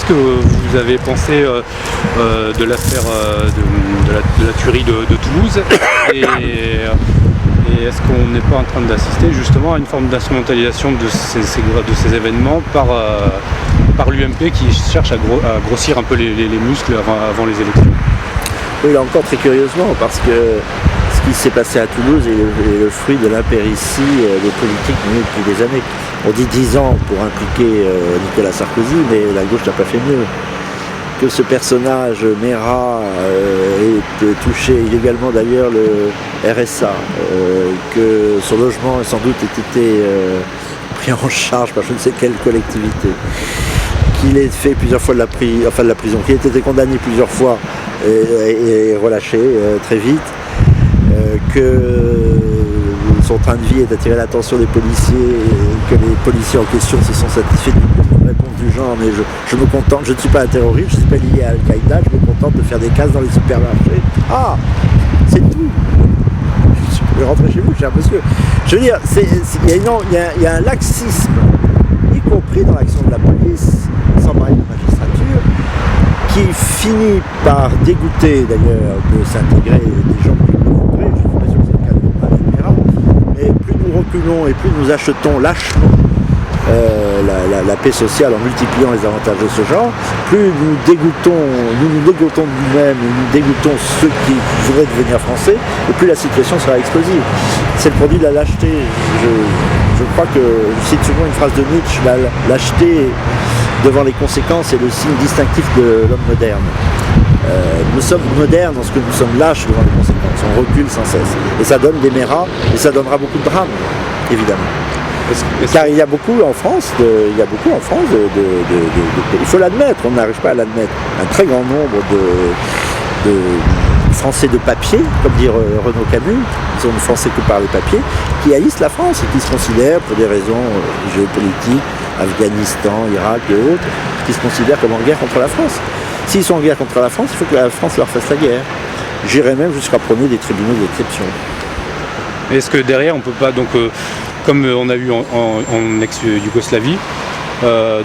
que vous avez pensé de l'affaire de la tuerie de Toulouse et est-ce qu'on n'est pas en train d'assister justement à une forme d'instrumentalisation de ces événements par l'UMP qui cherche à grossir un peu les muscles avant les élections? Oui, là encore très curieusement, parce que ce qui s'est passé à Toulouse est le fruit de l'impéritie des politiques menées depuis des années. On dit 10 ans pour impliquer Nicolas Sarkozy, mais la gauche n'a pas fait mieux. Que ce personnage, Mera, ait touché illégalement d'ailleurs le RSA, que son logement sans doute ait été pris en charge par je ne sais quelle collectivité, qu'il ait fait plusieurs fois de la prison, qu'il ait été condamné plusieurs fois et relâché très vite, que son train de vie est d'attirer l'attention des policiers et que les policiers en question se sont satisfaits d'une réponse du genre mais je me contente, je ne suis pas un terroriste, je ne suis pas lié à Al-Qaïda, je me contente de faire des cases dans les supermarchés. Ah, c'est tout. Je peux rentrer chez vous, cher monsieur. Je veux dire, il y a un laxisme, y compris dans l'action de la police, sans parler de la magistrature, qui finit par dégoûter d'ailleurs de s'intégrer des gens qui le voudraient, je suis pas sûr que c'est le cas de moi, etc. Mais plus nous reculons et plus nous achetons lâchement la paix sociale en multipliant les avantages de ce genre, plus nous nous dégoûtons de nous-mêmes, nous dégoûtons ceux qui voudraient devenir français, et plus la situation sera explosive. C'est le produit de la lâcheté. Je crois que, je cite souvent une phrase de Nietzsche, la lâcheté devant les conséquences est le signe distinctif de l'homme moderne. Nous sommes modernes en ce que nous sommes lâches devant les conséquences, on recule sans cesse. Et ça donne des méras, et ça donnera beaucoup de drames, évidemment. Car il y a beaucoup en France, il faut l'admettre, on n'arrive pas à l'admettre, un très grand nombre de Français de papier, comme dit Renaud Camus, ils sont Français que par les papiers, qui haïssent la France et qui se considèrent pour des raisons géopolitiques, Afghanistan, Irak et autres, qui se considèrent comme en guerre contre la France. S'ils sont en guerre contre la France, il faut que la France leur fasse la guerre. J'irais même jusqu'à prôner des tribunaux d'exception. Est-ce que derrière on peut pas donc comme on a eu en ex-Yougoslavie,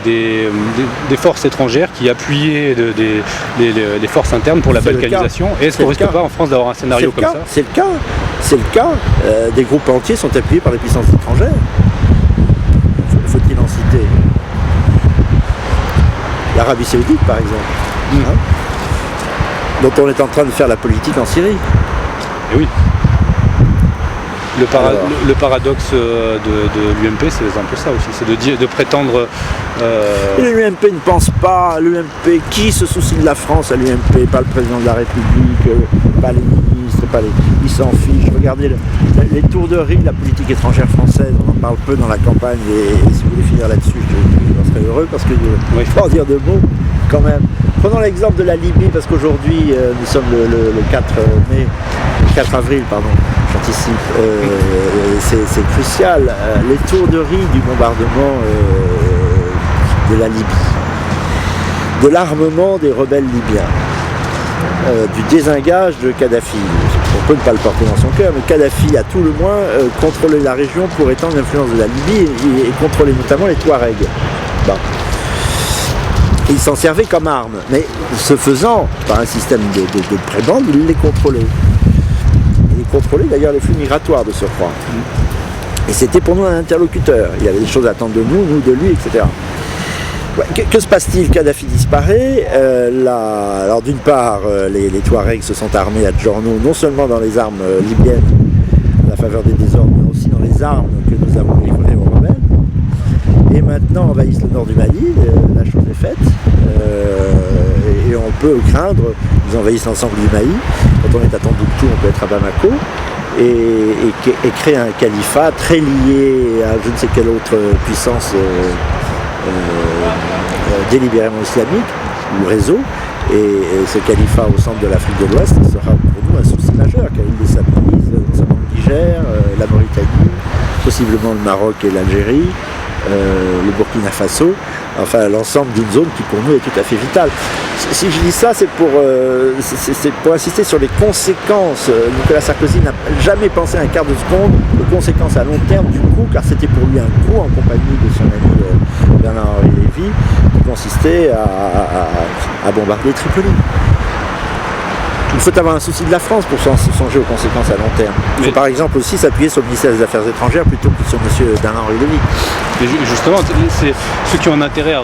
des forces étrangères qui appuyaient des forces internes pour la balkanisation. Est-ce qu'on ne risque pas en France d'avoir un scénario comme ça? C'est le cas. Des groupes entiers sont appuyés par des puissances étrangères. Faut-il en citer? L'Arabie Saoudite, par exemple, dont on est en train de faire la politique en Syrie. Et oui. Le paradoxe de l'UMP, c'est un peu ça aussi, c'est de prétendre... L'UMP ne pense pas, l'UMP, qui se soucie de la France à l'UMP? Pas le président de la République, pas les ministres, ils s'en fichent. Regardez les tours de riz, la politique étrangère française, on en parle peu dans la campagne, et si vous voulez finir là-dessus, je serais heureux, parce que il faut en dire deux mots quand même. Prenons l'exemple de la Libye, parce qu'aujourd'hui, nous sommes le 4 avril, pardon. C'est crucial. Les tours de riz du bombardement de la Libye, de l'armement des rebelles libyens, du désengage de Kadhafi. On peut ne pas le porter dans son cœur, mais Kadhafi, à tout le moins, contrôlait la région pour étendre l'influence de la Libye et contrôler notamment les Touaregs. Bon. Il s'en servait comme arme, mais ce faisant, par un système de prébande, il les contrôlait. Contrôler d'ailleurs les flux migratoires de surcroît. Et c'était pour nous un interlocuteur. Il y avait des choses à attendre de nous de lui, etc. Ouais, que se passe-t-il? Kadhafi disparaît. Alors d'une part, les Touaregs se sont armés à Giorno, non seulement dans les armes libyennes, à la faveur des désordres, mais aussi dans les armes que nous avons livrées aux rebelles. Et maintenant envahissent le nord du Mali, la chose est faite. Et on peut craindre, ils envahissent l'ensemble du Mali. Quand on est à Tombouctou, on peut être à Bamako, et créer un califat très lié à je ne sais quelle autre puissance délibérément islamique, ou réseau, et ce califat au centre de l'Afrique de l'Ouest sera pour nous un souci majeur, car il déstabilise notamment le Niger, la Mauritanie, possiblement le Maroc et l'Algérie, le Burkina Faso, enfin l'ensemble d'une zone qui pour nous est tout à fait vitale. Si je dis ça, c'est pour insister sur les conséquences. Nicolas Sarkozy n'a jamais pensé un quart de seconde aux conséquences à long terme du coup, car c'était pour lui un coup en compagnie de son ami Bernard-Henri Lévy, qui consisté à bombarder Tripoli. Il faut avoir un souci de la France pour songer aux conséquences à long terme. Il faut par exemple aussi s'appuyer sur le ministère des Affaires étrangères plutôt que sur M. Darlan-Henri Lévy. Et justement, c'est ceux qui ont un intérêt à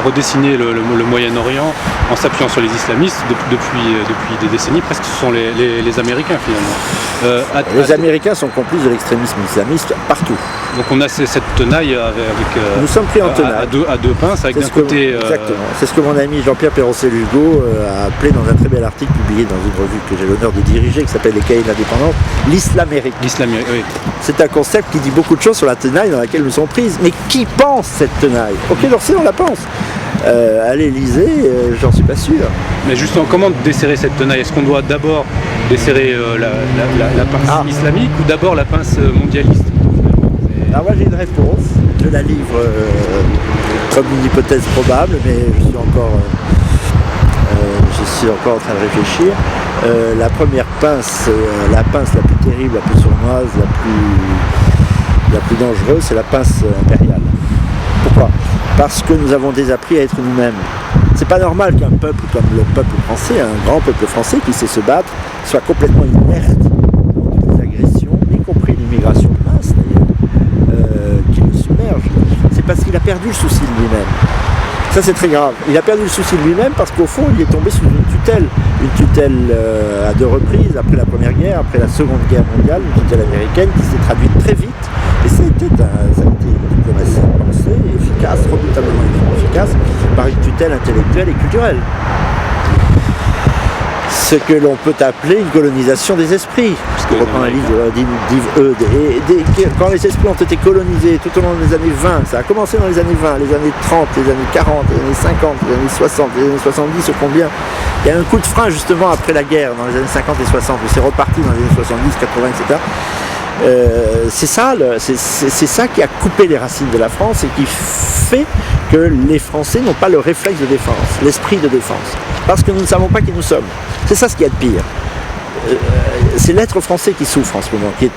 redessiner le Moyen-Orient en s'appuyant sur les islamistes depuis des décennies, presque ce sont les Américains finalement. Les Américains sont complices de l'extrémisme islamiste partout. Donc on a cette tenaille avec nous sommes pris en tenaille. À deux pinces, avec d'un côté... Exactement. C'est ce que mon ami Jean-Pierre Perrosset-Lugo a appelé dans un très bel article publié dans une revue que j'ai l'honneur de diriger, qui s'appelle Les Cahiers de l'Indépendance, l'Islamérique. L'Islamérique, oui. C'est un concept qui dit beaucoup de choses sur la tenaille dans laquelle nous sommes prises. Mais qui pense cette tenaille? Au Quai d'Orsay, on la pense. À l'Élysée, j'en suis pas sûr. Mais justement, comment desserrer cette tenaille? Est-ce qu'on doit d'abord desserrer la pince islamique ou d'abord la pince mondialiste? Alors moi j'ai une réponse, je la livre comme une hypothèse probable, mais je suis encore en train de réfléchir. La première pince, la pince la plus terrible, la plus sournoise, la plus dangereuse, c'est la pince impériale. Pourquoi? Parce que nous avons désappris à être nous-mêmes. C'est pas normal qu'un peuple comme le peuple français, un grand peuple français qui sait se battre, soit complètement inerte dans les agressions, y compris l'immigration de masse d'ailleurs, qui le submerge. C'est parce qu'il a perdu le souci de lui-même. Ça c'est très grave. Il a perdu le souci de lui-même parce qu'au fond il est tombé sous une tutelle. Une tutelle à deux reprises, après la Première Guerre, après la Seconde Guerre mondiale, une tutelle américaine qui s'est traduite très vite. Et ça a été une diplomatie pensée, efficace, redoutablement efficace, par une tutelle intellectuelle et culturelle. Ce que l'on peut appeler une colonisation des esprits. Pour reprendre un livre d'Yves Eudes. Quand les esprits ont été colonisés tout au long des années 20, ça a commencé dans les années 20, les années 30, les années 40, les années 50, les années 60, les années 70, combien. Il y a un coup de frein justement après la guerre, dans les années 50 et 60, mais c'est reparti dans les années 70, 80, etc. C'est ça qui a coupé les racines de la France et qui fait que les Français n'ont pas le réflexe de défense, l'esprit de défense, parce que nous ne savons pas qui nous sommes. C'est ça ce qu'il y a de pire. C'est l'être français qui souffre en ce moment, qui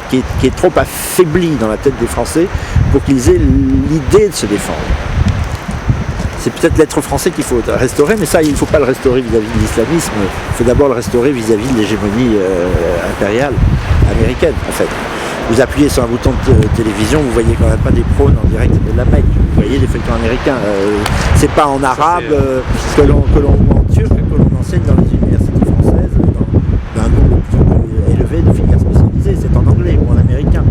est trop affaibli dans la tête des Français pour qu'ils aient l'idée de se défendre. C'est peut-être l'être français qu'il faut restaurer, mais ça, il ne faut pas le restaurer vis-à-vis de l'islamisme, il faut d'abord le restaurer vis-à-vis de l'hégémonie impériale, américaine en fait. Vous appuyez sur un bouton de télévision, vous voyez quand même pas des prônes en direct de la Mecque, vous voyez des feuilletons américains. C'est pas en arabe ou en turc que l'on enseigne dans les universités françaises d'un nombre plus élevé de filières spécialisées, c'est en anglais ou en américain.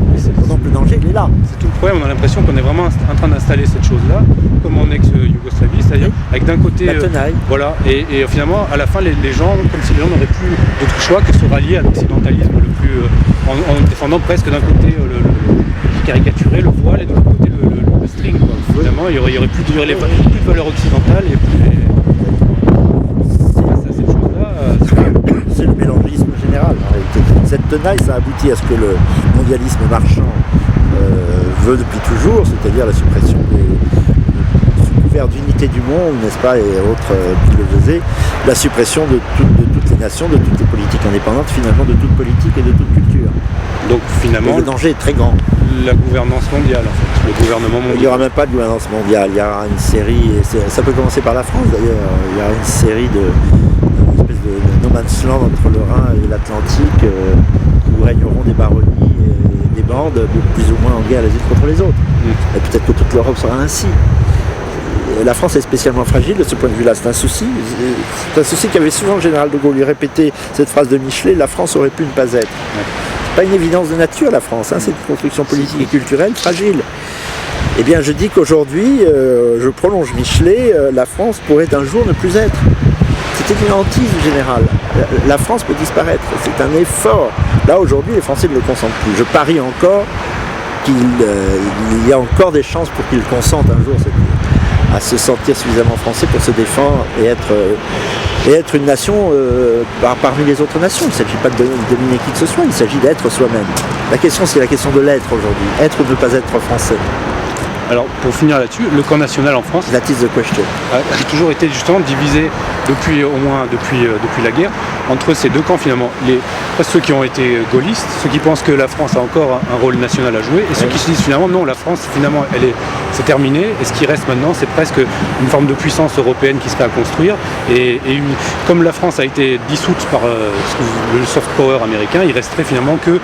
Donc le danger il est là. C'est tout le problème, on a l'impression qu'on est vraiment en train d'installer cette chose-là, comme en ex-Yougoslavie, c'est-à-dire avec d'un côté la tenaille. Voilà, et finalement à la fin les gens, comme si les gens n'auraient plus d'autre choix que se rallier à l'occidentalisme le plus en défendant presque d'un côté le caricaturé, le voile, et de l'autre côté le string. Quoi. Finalement, il y aurait plus de valeur occidentale et plus cette chose-là. C'est le mélangisme général en réalité. Cette tenaille, ça aboutit à ce que le mondialisme marchand veut depuis toujours, c'est-à-dire la suppression sous couvert d'unité du monde, n'est-ce pas, et autres qui le faisaient, la suppression de toutes les nations, de toutes les politiques indépendantes, finalement de toute politique et de toute culture. Donc finalement, le danger est très grand. La gouvernance mondiale, en fait, le gouvernement mondial. Il n'y aura même pas de gouvernance mondiale, il y aura une série, ça peut commencer par la France d'ailleurs, il y aura une série une espèce de no man's land entre le Rhin et l'Atlantique, où régneront des baronnies et des bandes plus ou moins en guerre les unes contre les autres. Et peut-être que toute l'Europe sera ainsi. La France est spécialement fragile de ce point de vue-là, c'est un souci qu'avait souvent le général de Gaulle lui répété cette phrase de Michelet, la France aurait pu ne pas être. C'est pas une évidence de nature la France, c'est une construction politique et culturelle fragile. Eh bien je dis qu'aujourd'hui, je prolonge Michelet, la France pourrait un jour ne plus être. C'était une hantise générale. La France peut disparaître, c'est un effort. Là aujourd'hui les Français ne le consentent plus. Je parie encore qu'il y a encore des chances pour qu'ils consentent un jour à se sentir suffisamment français pour se défendre et être une nation parmi les autres nations. Il ne s'agit pas de dominer qui que ce soit, il s'agit d'être soi-même. La question c'est la question de l'être aujourd'hui, être ou ne pas être français. Alors pour finir là-dessus, le camp national en France That is the question. a toujours été justement divisé depuis la guerre entre ces deux camps finalement. Ceux qui ont été gaullistes, ceux qui pensent que la France a encore un rôle national à jouer, et ceux qui se disent finalement non, la France finalement c'est terminé, et ce qui reste maintenant c'est presque une forme de puissance européenne qui serait à construire, et comme la France a été dissoute par le soft power américain, il resterait finalement que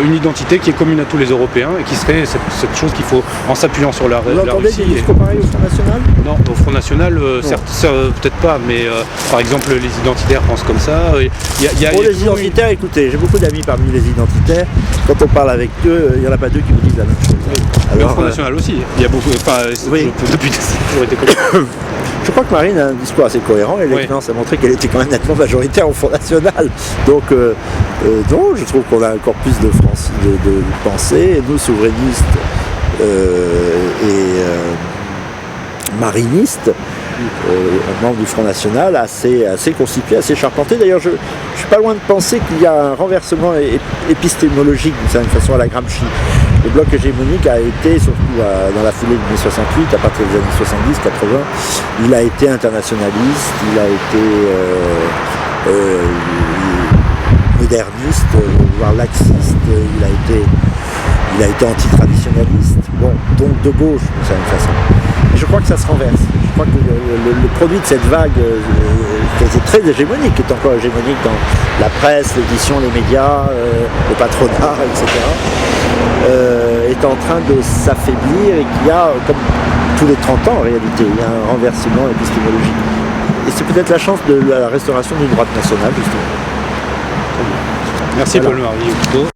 une identité qui est commune à tous les Européens et qui serait cette chose qu'il faut, en s'appuyant sur la Vous entendez Russie. des discours pareils au Front National? Non, au Front National, certes, peut-être pas, mais par exemple les identitaires pensent comme ça. Pour les identitaires, écoutez, j'ai beaucoup d'amis parmi les identitaires. Quand on parle avec eux, il n'y en a pas deux qui vous disent la même chose. Mais au Front National aussi, il y a beaucoup. Oui. Depuis c'est toujours été comme ça. Je crois que Marine a un discours assez cohérent et l'expérience a montré qu'elle était quand même nettement majoritaire au Front National. Donc, non, je trouve qu'on a encore plus de pensée. Et nous, souverainistes et marinistes, membres du Front National, assez constitués, assez charpentés. D'ailleurs, je suis pas loin de penser qu'il y a un renversement épistémologique d'une certaine façon à la Gramsci. Le bloc hégémonique a été, surtout dans la foulée de mai 68, à partir des années 70-80, il a été internationaliste, il a été moderniste, voire laxiste, il a été antitraditionnaliste, bon, donc de gauche d'une certaine façon. Et je crois que ça se renverse. Je crois que le produit de cette vague qui était très hégémonique, qui est encore hégémonique dans la presse, l'édition, les médias, le patronat, etc., est en train de s'affaiblir et qu'il y a, comme tous les 30 ans en réalité, il y a un renversement épistémologique. Et c'est peut-être la chance de la restauration d'une droite nationale, justement. Merci Paul-Marie.